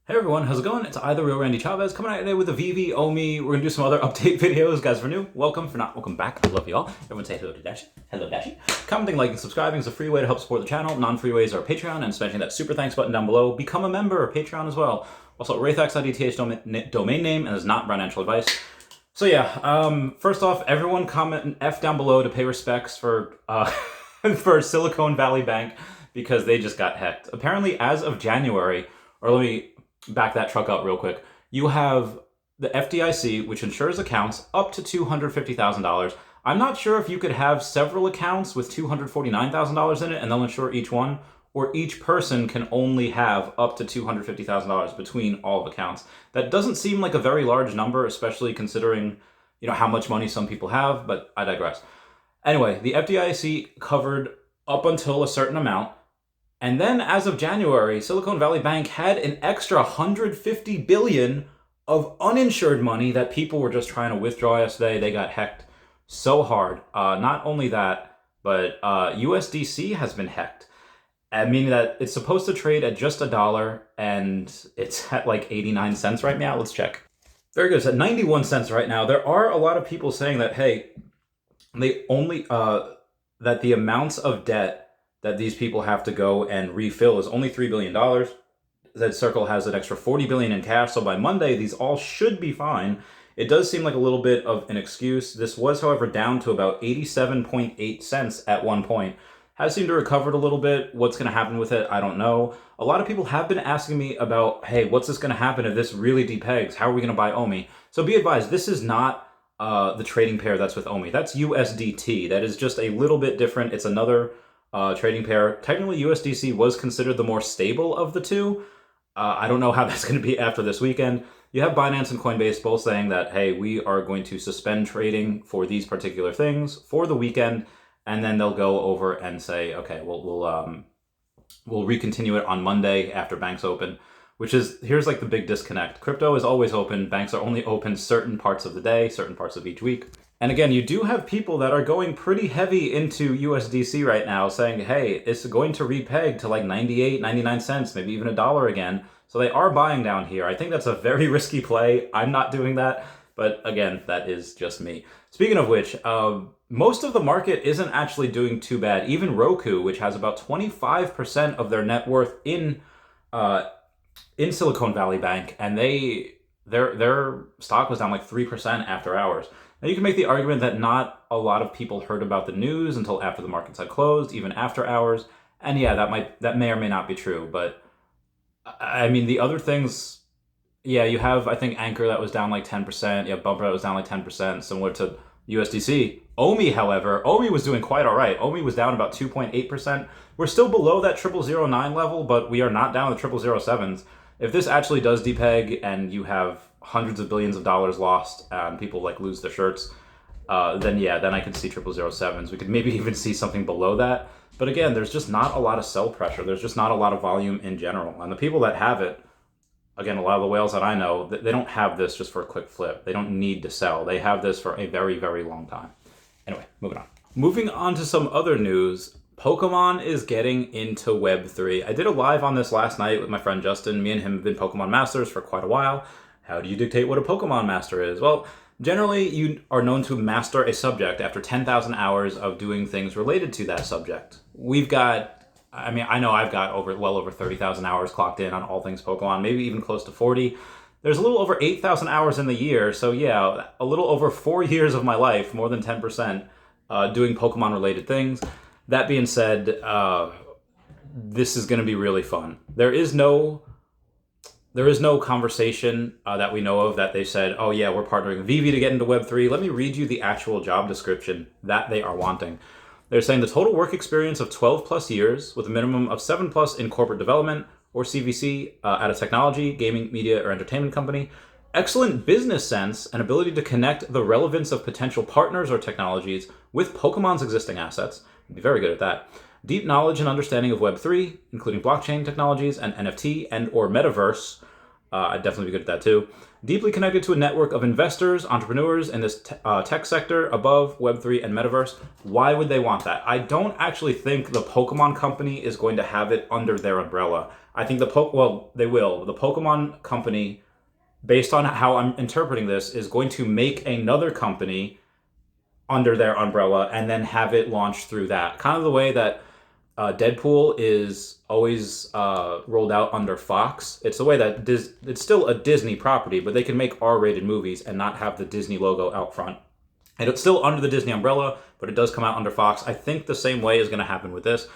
Hey everyone, how's it going? It's either real Randy Chavez coming out today with a Veve, OMI. We're gonna do some other update videos. Guys, if you're new, welcome. For not, welcome back. I love y'all. Everyone say hello to Dashi. Hello, Dashi. Commenting, liking, subscribing is a free way to help support the channel. Non-free ways are Patreon and smashing that super thanks button down below. Become a member of Patreon as well. Also, Wraithax.eth domain name and is not financial advice. So yeah, first off, everyone comment an F down below to pay respects for for Silicon Valley Bank because they just got hacked. Apparently, as of January, or let me back that truck up real quick. You have the FDIC, which insures accounts up to $250,000. I'm not sure if you could have several accounts with $249,000 in it and they'll insure each one, or each person can only have up to $250,000 between all of accounts. That doesn't seem like a very large number, especially considering, how much money some people have, but I digress. Anyway, the FDIC covered up until a certain amount. And then as of January, Silicon Valley Bank had an extra $150 billion of uninsured money that people were just trying to withdraw yesterday. They got hacked so hard. Not only that, but USDC has been hacked. Meaning that it's supposed to trade at just $1 and it's at like 89 cents right now. Let's check. Very good. It's at 91 cents right now. There are a lot of people saying that, hey, they only, that the amounts of debt that these people have to go and refill is only $3 billion. That Circle has an extra $40 billion in cash, so by Monday, these all should be fine. It does seem like a little bit of an excuse. This was, however, down to about 87.8 cents at one point. Has seemed to recover a little bit. What's going to happen with it, I don't know. A lot of people have been asking me about, hey, what's this going to happen if this really depegs? How are we going to buy OMI? So be advised, this is not the trading pair that's with OMI. That's USDT. That is just a little bit different. It's another trading pair. Technically, USDC was considered the more stable of the two. I don't know how that's going to be after this weekend. You have Binance and Coinbase both saying that, hey, we are going to suspend trading for these particular things for the weekend, and then they'll go over and say, okay, we'll recontinue it on Monday after banks open. Which is, here's like the big disconnect. Crypto is always open. Banks are only open certain parts of the day, certain parts of each week. And again, you do have people that are going pretty heavy into USDC right now saying, hey, it's going to repeg to like 98, 99 cents, maybe even $1 again. So they are buying down here. I think that's a very risky play. I'm not doing that. But again, that is just me. Speaking of which, most of the market isn't actually doing too bad. Even Roku, which has about 25% of their net worth in Silicon Valley Bank, and their stock was down like 3% after hours. Now you can make the argument that not a lot of people heard about the news until after the markets had closed, even after hours. And yeah, that may or may not be true. But I mean, the other things, yeah, you have, I think, Anchor that was down like 10%. You have Bumper that was down like 10%, similar to USDC. OMI, however, OMI was doing quite all right. OMI was down about 2.8%. We're still below that 0009 level, but we are not down the 0007s. If this actually does depeg and you have hundreds of billions of dollars lost and people like lose their shirts, then I could see 0007s. We could maybe even see something below that. But again, there's just not a lot of sell pressure. There's just not a lot of volume in general. And the people that have it, again, a lot of the whales that I know, they don't have this just for a quick flip. They don't need to sell. They have this for a very, very long time. Anyway, moving on. Moving on to some other news. Pokemon is getting into Web3. I did a live on this last night with my friend Justin. Me and him have been Pokemon masters for quite a while. How do you dictate what a Pokemon master is? Well, generally you are known to master a subject after 10,000 hours of doing things related to that subject. I know I've got well over 30,000 hours clocked in on all things Pokemon, maybe even close to 40. There's a little over 8,000 hours in the year, so yeah, a little over 4 years of my life, more than 10%, doing Pokemon related things. That being said, this is going to be really fun. There is no conversation that we know of that they said, oh yeah, we're partnering with Veve to get into Web3. Let me read you the actual job description that they are wanting. They're saying the total work experience of 12 plus years with a minimum of 7 plus in corporate development or CVC at a technology, gaming, media, or entertainment company. Excellent business sense and ability to connect the relevance of potential partners or technologies with Pokemon's existing assets. I'd be very good at that. Deep knowledge and understanding of Web3, including blockchain technologies and NFT and or metaverse, I'd definitely be good at that too. Deeply connected to a network of investors, entrepreneurs in this tech sector above Web3 and Metaverse. Why would they want that? I don't actually think the Pokemon company is going to have it under their umbrella. I think they will. The Pokemon company, based on how I'm interpreting this, is going to make another company under their umbrella and then have it launched through that. Kind of the way that Deadpool is always rolled out under Fox. It's the way that it's still a Disney property, but they can make R-rated movies and not have the Disney logo out front. And it's still under the Disney umbrella, but it does come out under Fox. I think the same way is going to happen with this.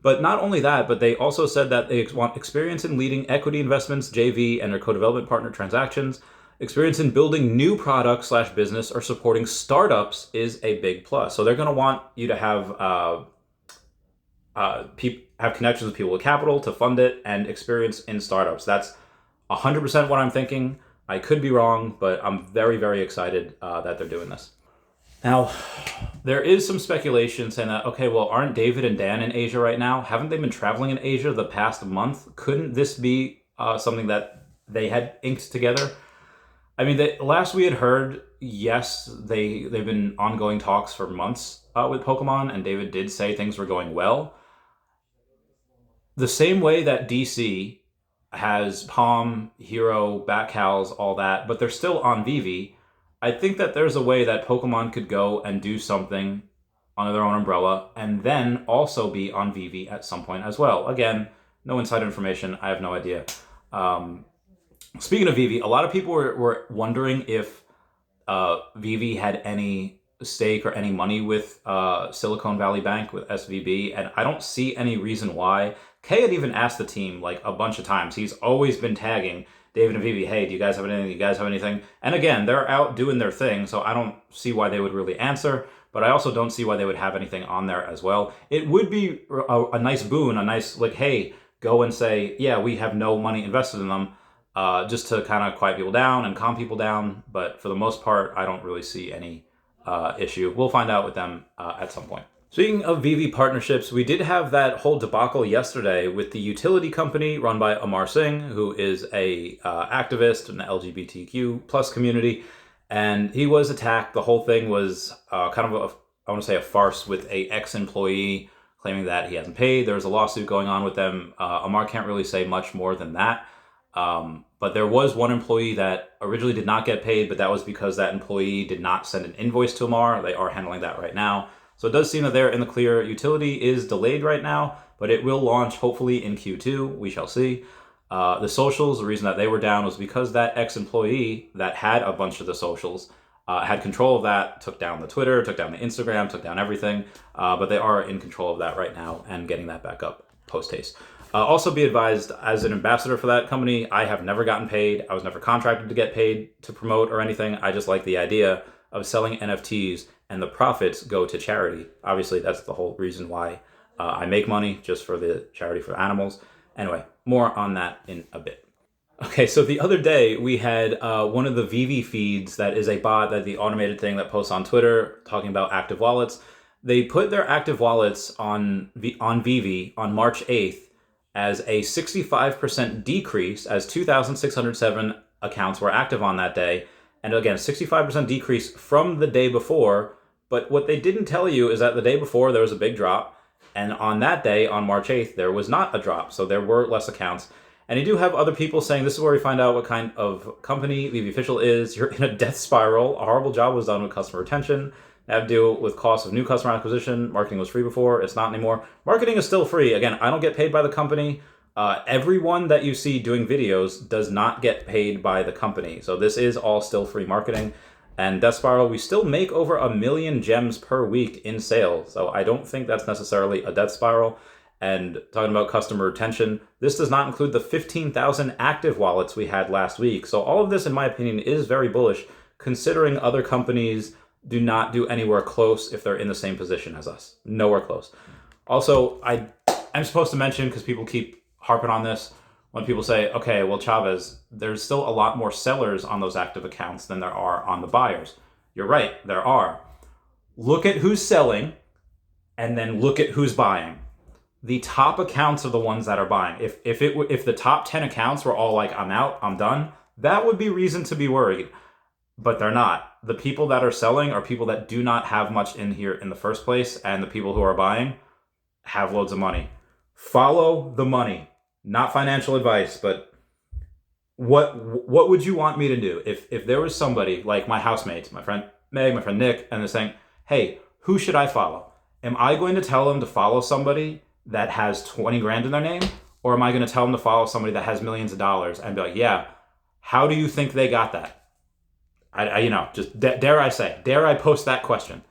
But not only that, but they also said that they want experience in leading equity investments, JV, and their co-development partner transactions. Experience in building new products / business or supporting startups is a big plus. So they're going to want you to have connections with people with capital to fund it and experience in startups. That's 100% what I'm thinking. I could be wrong, but I'm very, very excited that they're doing this. Now, there is some speculation saying that, okay, well, aren't David and Dan in Asia right now? Haven't they been traveling in Asia the past month? Couldn't this be something that they had inked together? I mean, last we had heard, yes, they've been ongoing talks for months with Pokemon, and David did say things were going well. The same way that DC has Palm, Hero, Backhouse, all that, but they're still on Veve, I think that there's a way that Pokemon could go and do something under their own umbrella and then also be on Veve at some point as well. Again, no inside information. I have no idea. Speaking of Veve, a lot of people were wondering if Veve had any stake or any money with Silicon Valley Bank, with SVB, and I don't see any reason why. Kay had even asked the team like a bunch of times. He's always been tagging David and Veve, hey, do you guys have anything? Do you guys have anything? And again, they're out doing their thing, so I don't see why they would really answer, but I also don't see why they would have anything on there as well. It would be a nice boon, a nice, like, hey, go and say, yeah, we have no money invested in them, just to kind of quiet people down and calm people down. But for the most part, I don't really see any issue. We'll find out with them at some point. Speaking of Veve partnerships, we did have that whole debacle yesterday with the utility company run by Amar Singh, who is a activist in the LGBTQ plus community, and he was attacked. The whole thing was kind of I want to say a farce with a ex-employee claiming that he hasn't paid. There's a lawsuit going on with them. Amar can't really say much more than that. But there was one employee that originally did not get paid, but that was because that employee did not send an invoice to Amar. They are handling that right now. So it does seem that they're in the clear. Utility is delayed right now, but it will launch hopefully in Q2. We shall see. The socials, the reason that they were down was because that ex-employee that had a bunch of the socials had control of that, took down the Twitter, took down the Instagram, took down everything. But they are in control of that right now and getting that back up post-haste. Also be advised, as an ambassador for that company, I have never gotten paid. I was never contracted to get paid to promote or anything. I just like the idea of selling NFTs and the profits go to charity. Obviously, that's the whole reason why I make money, just for the charity for animals. Anyway, more on that in a bit. Okay, so the other day we had one of the Veve feeds that is a bot, that the automated thing that posts on Twitter talking about active wallets. They put their active wallets on Veve on March 8th as a 65% decrease, as 2,607 accounts were active on that day. And again, 65% decrease from the day before. But what they didn't tell you is that the day before there was a big drop. And on that day, on March 8th, there was not a drop. So there were less accounts. And you do have other people saying, this is where we find out what kind of company Veve Official is. You're in a death spiral. A horrible job was done with customer retention. They have to deal with costs of new customer acquisition. Marketing was free before. It's not anymore. Marketing is still free. Again, I don't get paid by the company. Everyone that you see doing videos does not get paid by the company. So this is all still free marketing. And Death Spiral, we still make over 1 million gems per week in sales. So I don't think that's necessarily a death spiral. And talking about customer retention, this does not include the 15,000 active wallets we had last week. So all of this, in my opinion, is very bullish, considering other companies do not do anywhere close if they're in the same position as us. Nowhere close. Also, I'm supposed to mention, because people keep harping on this, when people say, okay, well, Chavez, there's still a lot more sellers on those active accounts than there are on the buyers. You're right, there are. Look at who's selling, and then look at who's buying. the top accounts are the ones that are buying. If the top 10 accounts were all like, I'm out, I'm done, that would be reason to be worried. But they're not. The people that are selling are people that do not have much in here in the first place, and the people who are buying have loads of money. Follow the money. Not financial advice, but what would you want me to do if there was somebody like my housemates, my friend Meg, my friend Nick, and they're saying, hey, who should I follow? Am I going to tell them to follow somebody that has 20 grand in their name? Or am I going to tell them to follow somebody that has millions of dollars and be like, yeah, how do you think they got that? Dare I post that question?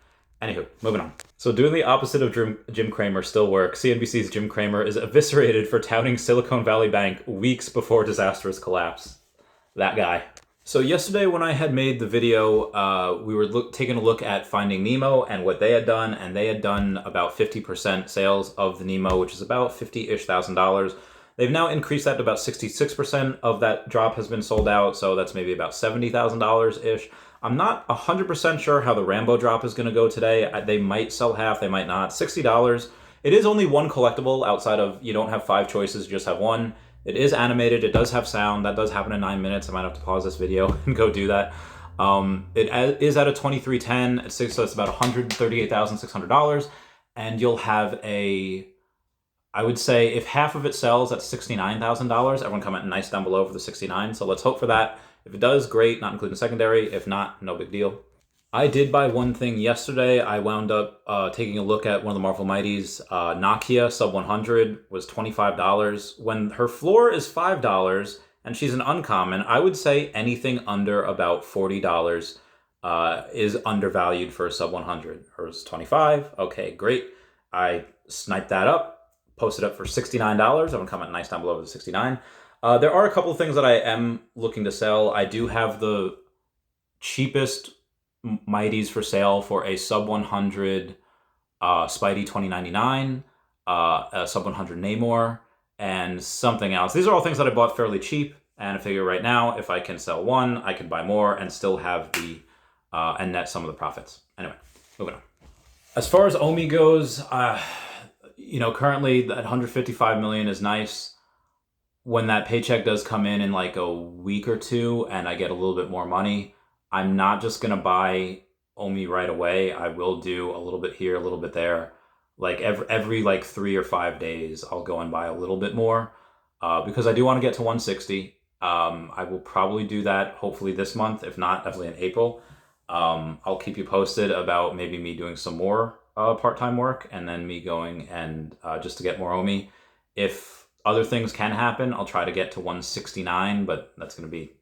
Anywho, moving on. So doing the opposite of Jim Cramer still works. CNBC's Jim Cramer is eviscerated for touting Silicon Valley Bank weeks before disastrous collapse. That guy. So yesterday when I had made the video, we were taking a look at Finding Nemo and what they had done, and they had done about 50% sales of the Nemo, which is about $50-ish thousand. They've now increased that to about 66% of that drop has been sold out, so that's maybe about $70,000-ish. I'm not 100% sure how the Rambo drop is going to go today. They might sell half, they might not. $60. It is only one collectible outside of you don't have 5 choices, you just have one. It is animated, it does have sound, that does happen in 9 minutes. I might have to pause this video and go do that. It is at a 2310, so it's about $138,600, and you'll have I would say if half of it sells, that's $69,000. Everyone comment nice down below for the 69. So let's hope for that. If it does, great, not including secondary. If not, no big deal. I did buy one thing yesterday. I wound up taking a look at one of the Marvel Mighties. Nokia sub 100 was $25. When her floor is $5 and she's an uncommon, I would say anything under about $40 is undervalued for a sub 100. Hers $25. Okay, great. I sniped that up. Posted up for $69. I'm gonna comment nice down below with the 69. There are a couple of things that I am looking to sell. I do have the cheapest Mighties for sale for a sub 100 Spidey 2099, a sub 100 Namor, and something else. These are all things that I bought fairly cheap, and I figure right now if I can sell one, I can buy more and still have the and net some of the profits. Anyway, moving on. As far as OMI goes, currently that 155 million is nice. When that paycheck does come in like a week or two and I get a little bit more money, I'm not just going to buy OMI right away. I will do a little bit here, a little bit there. Like every like 3 or 5 days, I'll go and buy a little bit more because I do want to get to 160. I will probably do that hopefully this month. If not, definitely in April. I'll keep you posted about maybe me doing some more part-time work and then me going and just to get more OMI. If other things can happen, I'll try to get to 169, but that's going to be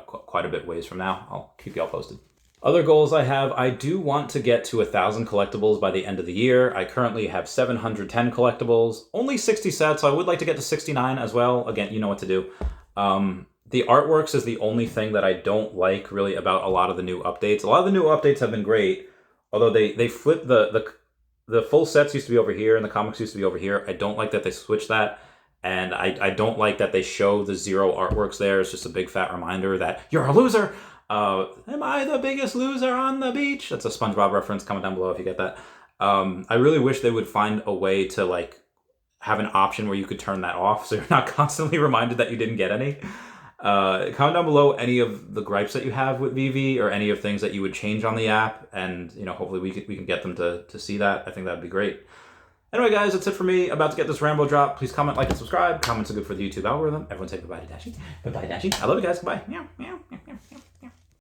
quite a bit ways from now. I'll keep y'all posted. Other goals I have, I do want to get to 1,000 collectibles by the end of the year. I currently have 710 collectibles, only 60 sets, so I would like to get to 69 as well. Again, you know what to do. The artworks is the only thing that I don't like really about a lot of the new updates. A lot of the new updates have been great, although they flipped the full sets used to be over here and the comics used to be over here. I don't like that they switched that. And I don't like that they show the 0 artworks there. It's just a big fat reminder that you're a loser. Am I the biggest loser on the beach? That's a SpongeBob reference. Comment down below if you get that. I really wish they would find a way to like have an option where you could turn that off so you're not constantly reminded that you didn't get any. Comment down below any of the gripes that you have with Veve or any of things that you would change on the app. And hopefully we can get them to see that. I think that'd be great. Anyway, guys, that's it for me. About to get this Rambo drop. Please comment, like, and subscribe. Comments are good for the YouTube algorithm. Everyone say bye-bye to Dashie. Bye-bye, Dashie. I love you guys. Goodbye. Meow, meow, meow, meow, meow.